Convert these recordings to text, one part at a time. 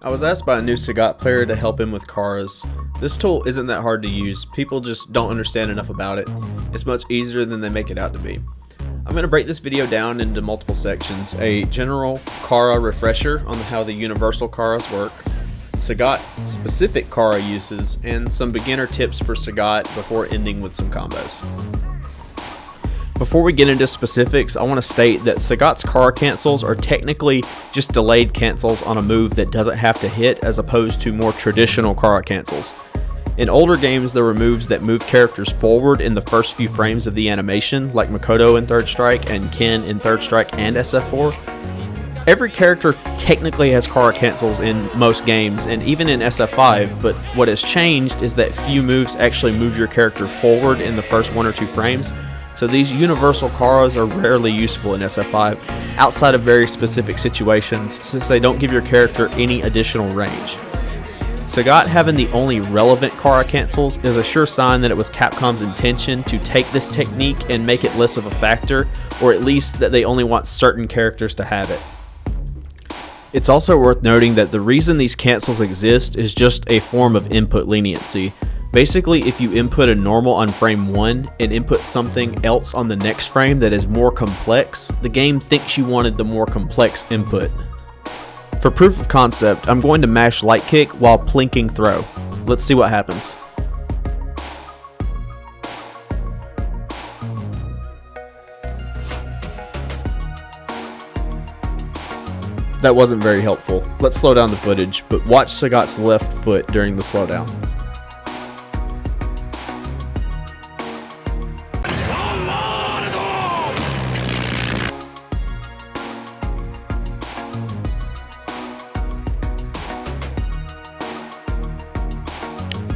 I was asked by a new Sagat player to help him with Karas. This tool isn't that hard to use, people just don't understand enough about it. It's much easier than they make it out to be. I'm going to break this video down into multiple sections. A general Kara refresher on how the universal Karas work, Sagat's specific Kara uses, and some beginner tips for Sagat before ending with some combos. Before we get into specifics, I want to state that Sagat's Kara cancels are technically just delayed cancels on a move that doesn't have to hit, as opposed to more traditional Kara cancels. In older games, there were moves that move characters forward in the first few frames of the animation, like Makoto in Third Strike and Ken in Third Strike and SF4. Every character technically has Kara cancels in most games, and even in SF5, but what has changed is that few moves actually move your character forward in the first 1 or 2 frames. So these universal Karas are rarely useful in SF5, outside of very specific situations, since they don't give your character any additional range. Sagat having the only relevant Kara cancels is a sure sign that it was Capcom's intention to take this technique and make it less of a factor, or at least that they only want certain characters to have it. It's also worth noting that the reason these cancels exist is just a form of input leniency. Basically, if you input a normal on frame 1 and input something else on the next frame that is more complex, the game thinks you wanted the more complex input. For proof of concept, I'm going to mash light kick while plinking throw. Let's see what happens. That wasn't very helpful. Let's slow down the footage, but watch Sagat's left foot during the slowdown.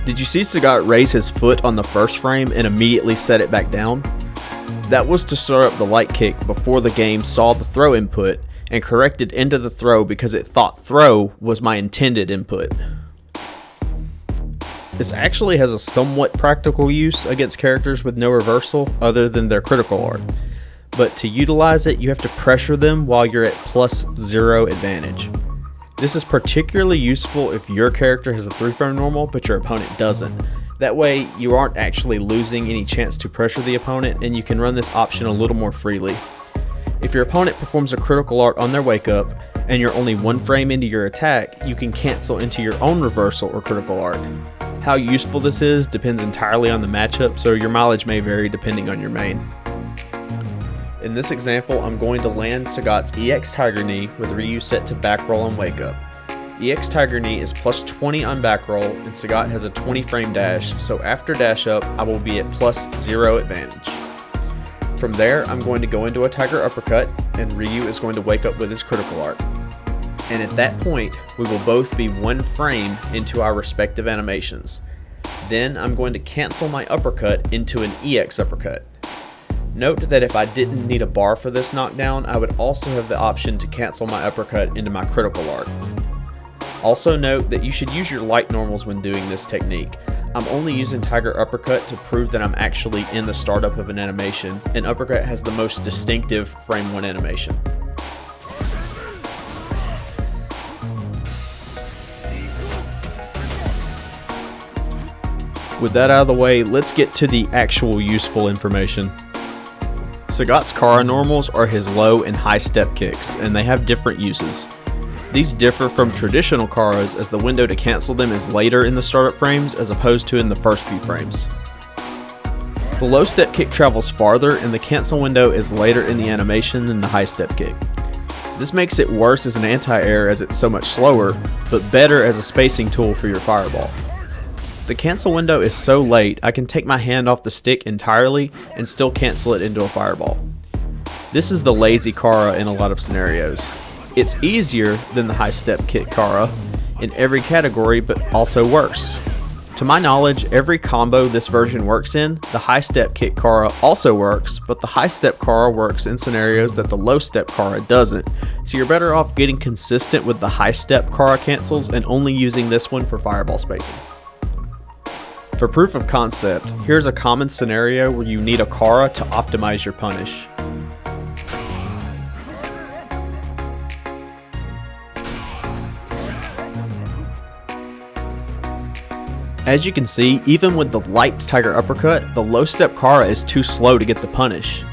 Did you see Sagat raise his foot on the first frame and immediately set it back down? That was to start up the light kick before the game saw the throw input and corrected into the throw because it thought throw was my intended input. This actually has a somewhat practical use against characters with no reversal other than their critical art, but to utilize it you have to pressure them while you're at +0 advantage. This is particularly useful if your character has a 3-frame normal but your opponent doesn't. That way you aren't actually losing any chance to pressure the opponent, and you can run this option a little more freely. If your opponent performs a critical art on their wake up and you're only 1 frame into your attack, you can cancel into your own reversal or critical art. How useful this is depends entirely on the matchup, so your mileage may vary depending on your main. In this example, I'm going to land Sagat's EX Tiger Knee with Ryu set to back roll on wake up. EX Tiger Knee is +20 on back roll, and Sagat has a 20 frame dash, so after dash up, I will be at +0 advantage. From there, I'm going to go into a Tiger Uppercut, and Ryu is going to wake up with his critical art. And at that point, we will both be 1 frame into our respective animations. Then I'm going to cancel my uppercut into an EX Uppercut. Note that if I didn't need a bar for this knockdown, I would also have the option to cancel my uppercut into my critical art. Also note that you should use your light normals when doing this technique. I'm only using Tiger Uppercut to prove that I'm actually in the startup of an animation, and Uppercut has the most distinctive frame 1 animation. With that out of the way, let's get to the actual useful information. Sagat's Kara normals are his low and high step kicks, and they have different uses. These differ from traditional Karas as the window to cancel them is later in the startup frames as opposed to in the first few frames. The low step kick travels farther, and the cancel window is later in the animation than the high step kick. This makes it worse as an anti-air as it's so much slower, but better as a spacing tool for your fireball. The cancel window is so late, I can take my hand off the stick entirely and still cancel it into a fireball. This is the lazy Kara in a lot of scenarios. It's easier than the high step kick Kara in every category, but also worse. To my knowledge, every combo this version works in, the high step kick Kara also works, but the high step Kara works in scenarios that the low step Kara doesn't, so you're better off getting consistent with the high step Kara cancels and only using this one for fireball spacing. For proof of concept, here's a common scenario where you need a Kara to optimize your punish. As you can see, even with the light Tiger Uppercut, the low step Kara is too slow to get the punish.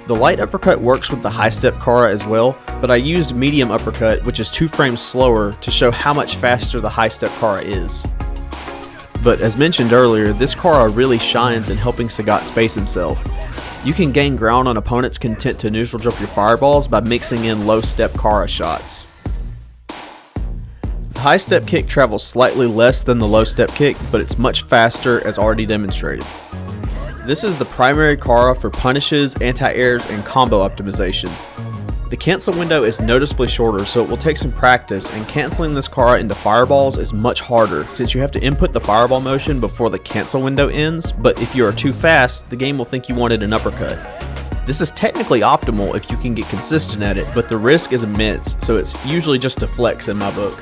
The light uppercut works with the high step Kara as well, but I used medium uppercut, which is 2 frames slower, to show how much faster the high step Kara is. But as mentioned earlier, this Kara really shines in helping Sagat space himself. You can gain ground on opponents content to neutral jump your fireballs by mixing in low step Kara shots. The high step kick travels slightly less than the low step kick, but it's much faster as already demonstrated. This is the primary Kara for punishes, anti-airs, and combo optimization. The cancel window is noticeably shorter, so it will take some practice, and canceling this Kara into fireballs is much harder since you have to input the fireball motion before the cancel window ends, but if you are too fast, the game will think you wanted an uppercut. This is technically optimal if you can get consistent at it, but the risk is immense, so it's usually just a flex in my book.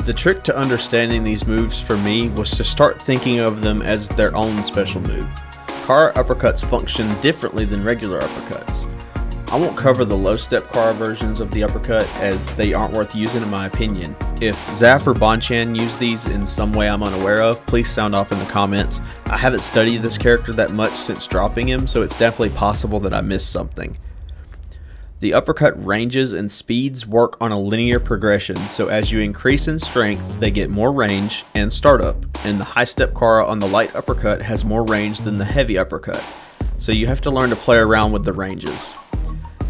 The trick to understanding these moves for me was to start thinking of them as their own special move. Kara uppercuts function differently than regular uppercuts. I won't cover the low step Kara versions of the uppercut as they aren't worth using in my opinion. If Zaf or Bonchan use these in some way I'm unaware of, please sound off in the comments. I haven't studied this character that much since dropping him, so it's definitely possible that I missed something. The uppercut ranges and speeds work on a linear progression, so as you increase in strength, they get more range and startup, and the high step Kara on the light uppercut has more range than the heavy uppercut, so you have to learn to play around with the ranges.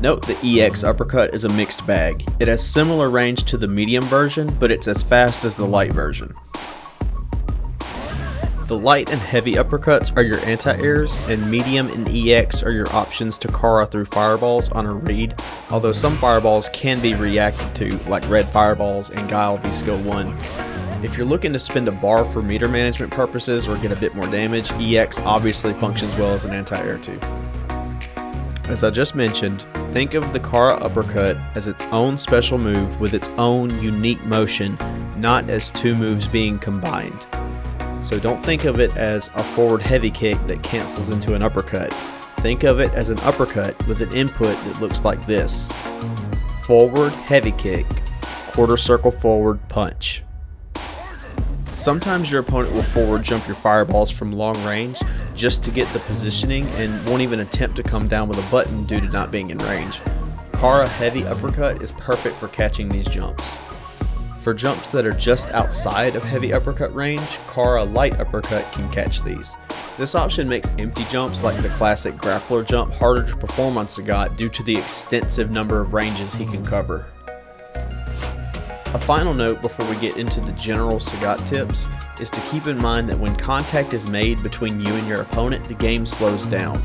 Note the EX uppercut is a mixed bag. It has similar range to the medium version, but it's as fast as the light version. The light and heavy uppercuts are your anti-airs, and medium and EX are your options to Kara through fireballs on a read, although some fireballs can be reacted to, like red fireballs and Guile V Skill 1. If you're looking to spend a bar for meter management purposes or get a bit more damage, EX obviously functions well as an anti-air too. As I just mentioned, think of the Kara uppercut as its own special move with its own unique motion, not as 2 moves being combined. So don't think of it as a forward heavy kick that cancels into an uppercut. Think of it as an uppercut with an input that looks like this. Forward heavy kick, quarter circle forward punch. Sometimes your opponent will forward jump your fireballs from long range just to get the positioning and won't even attempt to come down with a button due to not being in range. Kara heavy uppercut is perfect for catching these jumps. For jumps that are just outside of heavy uppercut range, Kara light uppercut can catch these. This option makes empty jumps like the classic grappler jump harder to perform on Sagat due to the extensive number of ranges he can cover. A final note before we get into the general Sagat tips is to keep in mind that when contact is made between you and your opponent, the game slows down.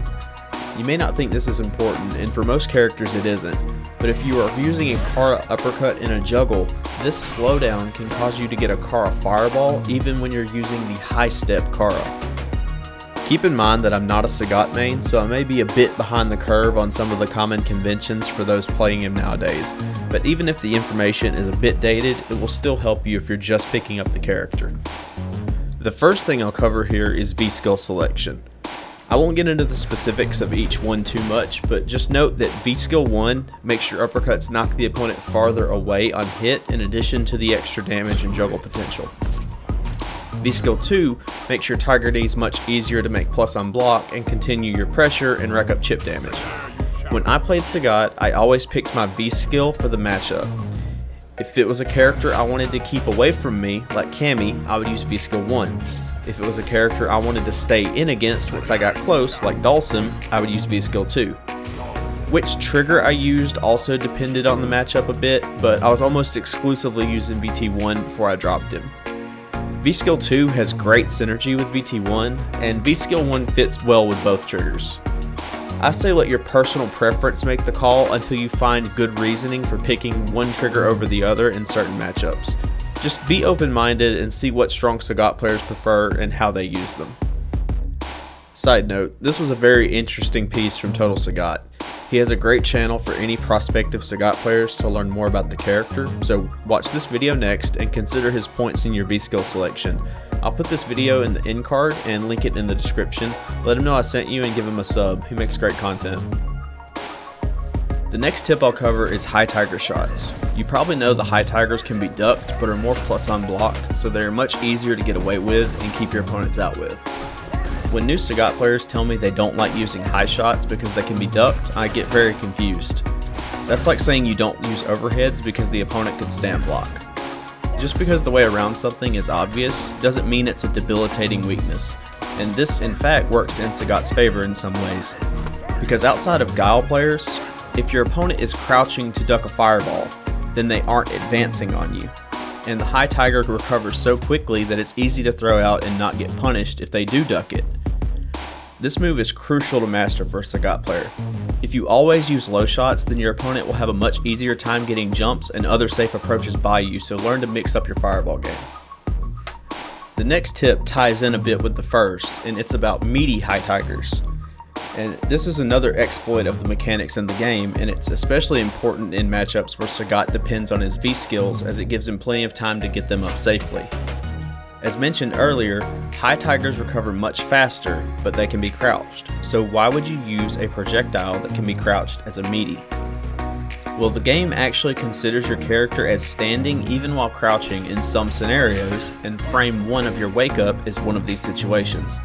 You may not think this is important, and for most characters it isn't, but if you are using a Kara uppercut in a juggle, this slowdown can cause you to get a Kara fireball even when you're using the high step Kara. Keep in mind that I'm not a Sagat main, so I may be a bit behind the curve on some of the common conventions for those playing him nowadays, but even if the information is a bit dated, it will still help you if you're just picking up the character. The first thing I'll cover here is V-skill selection. I won't get into the specifics of each one too much, but just note that V-skill 1 makes your uppercuts knock the opponent farther away on hit in addition to the extra damage and juggle potential. V-skill 2 makes your Tiger Knees much easier to make plus on block and continue your pressure and rack up chip damage. When I played Sagat, I always picked my V-skill for the matchup. If it was a character I wanted to keep away from me, like Cammy, I would use V-skill 1. If it was a character I wanted to stay in against once I got close, like Dawson, I would use V-skill 2. Which trigger I used also depended on the matchup a bit, but I was almost exclusively using VT1 before I dropped him. V-skill 2 has great synergy with VT1, and V-skill 1 fits well with both triggers. I say let your personal preference make the call until you find good reasoning for picking one trigger over the other in certain matchups. Just be open-minded and see what strong Sagat players prefer and how they use them. Side note, this was a very interesting piece from Total Sagat. He has a great channel for any prospective Sagat players to learn more about the character, so watch this video next and consider his points in your V-skill selection. I'll put this video in the end card and link it in the description. Let him know I sent you and give him a sub. He makes great content. The The next tip I'll cover is high tiger shots. You probably know the high tigers can be ducked but are more plus unblocked, so they're much easier to get away with and keep your opponents out with. When new Sagat players tell me they don't like using high shots because they can be ducked, I get very confused. That's like saying you don't use overheads because the opponent could stand block. Just because the way around something is obvious doesn't mean it's a debilitating weakness, and this in fact works in Sagat's favor in some ways. Because outside of Guile players, if your opponent is crouching to duck a fireball, then they aren't advancing on you. And the high tiger recovers so quickly that it's easy to throw out and not get punished if they do duck it. This move is crucial to master for a Sagat player. If you always use low shots, then your opponent will have a much easier time getting jumps and other safe approaches by you, so learn to mix up your fireball game. The next tip ties in a bit with the first, and it's about meaty high tigers. And this is another exploit of the mechanics in the game, and it's especially important in matchups where Sagat depends on his V skills, as it gives him plenty of time to get them up safely. As mentioned earlier, high tigers recover much faster, but they can be crouched, so why would you use a projectile that can be crouched as a meaty? Well, the game actually considers your character as standing even while crouching in some scenarios, and frame 1 of your wake up is one of these situations.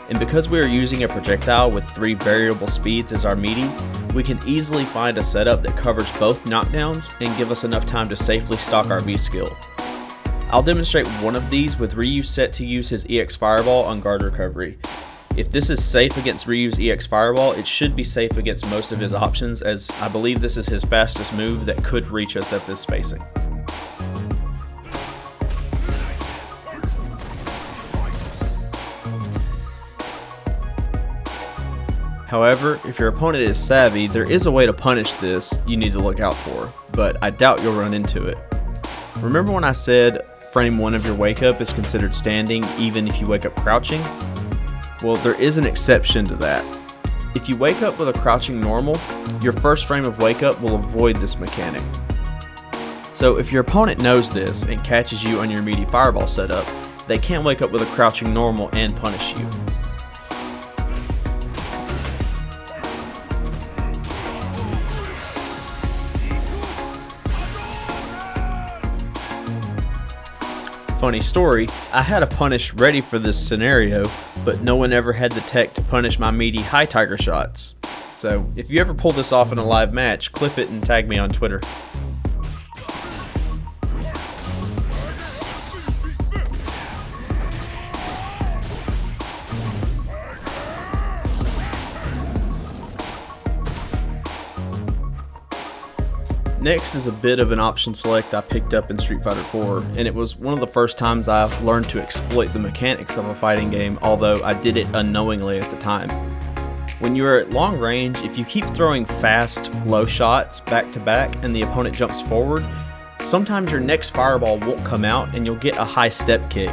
And because we are using a projectile with 3 variable speeds as our meaty, we can easily find a setup that covers both knockdowns and give us enough time to safely stock our V skill. I'll demonstrate one of these with Ryu set to use his EX Fireball on guard recovery. If this is safe against Ryu's EX Fireball, it should be safe against most of his options, as I believe this is his fastest move that could reach us at this spacing. However, if your opponent is savvy, there is a way to punish this you need to look out for, but I doubt you'll run into it. Remember when I said frame 1 of your wake up is considered standing even if you wake up crouching? Well, there is an exception to that. If you wake up with a crouching normal, your first frame of wake up will avoid this mechanic. So if your opponent knows this and catches you on your meaty fireball setup, they can't wake up with a crouching normal and punish you. Funny story, I had a punish ready for this scenario, but no one ever had the tech to punish my meaty high tiger shots. So if you ever pull this off in a live match, clip it and tag me on Twitter. Next is a bit of an option select I picked up in Street Fighter 4, and it was one of the first times I learned to exploit the mechanics of a fighting game, although I did it unknowingly at the time. When you are at long range, if you keep throwing fast, low shots back to back and the opponent jumps forward, sometimes your next fireball won't come out and you'll get a high step kick.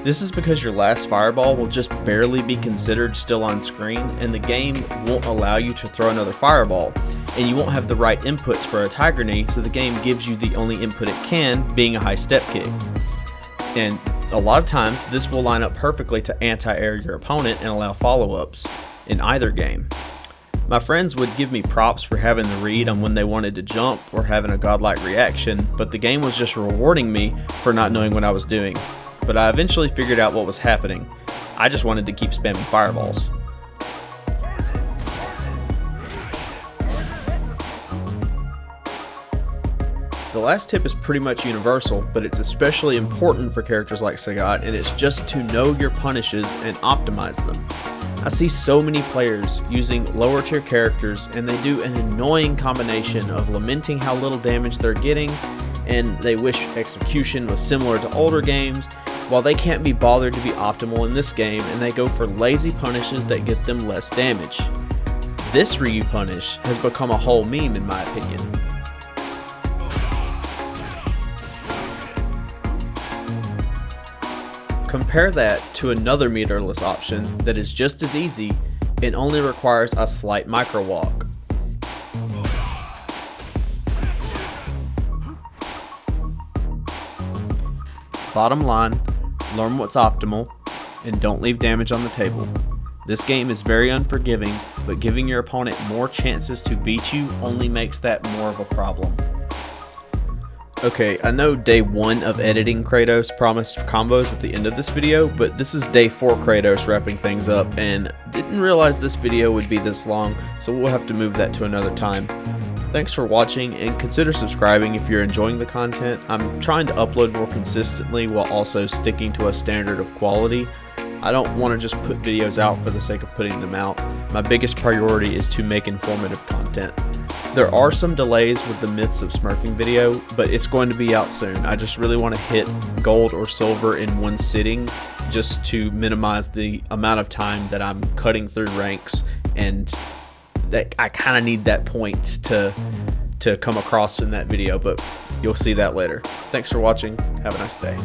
This is because your last fireball will just barely be considered still on screen, and the game won't allow you to throw another fireball, and you won't have the right inputs for a tiger knee, so the game gives you the only input it can, being a high step kick. And a lot of times this will line up perfectly to anti-air your opponent and allow follow-ups in either game. My friends would give me props for having the read on when they wanted to jump or having a godlike reaction, but the game was just rewarding me for not knowing what I was doing. But I eventually figured out what was happening. I just wanted to keep spamming fireballs. The last tip is pretty much universal, but it's especially important for characters like Sagat, and it's just to know your punishes and optimize them. I see so many players using lower tier characters, and they do an annoying combination of lamenting how little damage they're getting, and they wish execution was similar to older games, while they can't be bothered to be optimal in this game, and they go for lazy punishes that get them less damage. This Ryu punish has become a whole meme in my opinion. Compare that to another meterless option that is just as easy and only requires a slight micro walk. Bottom line, learn what's optimal and don't leave damage on the table. This game is very unforgiving, but giving your opponent more chances to beat you only makes that more of a problem. Okay, I know day 1 of editing Kratos promised combos at the end of this video, but this is day 4 Kratos wrapping things up, and didn't realize this video would be this long, so we'll have to move that to another time. Thanks for watching, and consider subscribing if you're enjoying the content. I'm trying to upload more consistently while also sticking to a standard of quality. I don't want to just put videos out for the sake of putting them out. My biggest priority is to make informative content. There are some delays with the Myths of Smurfing video, but it's going to be out soon. I just really want to hit gold or silver in one sitting just to minimize the amount of time that I'm cutting through ranks, and that I kind of need that point to come across in that video, but you'll see that later. Thanks for watching. Have a nice day.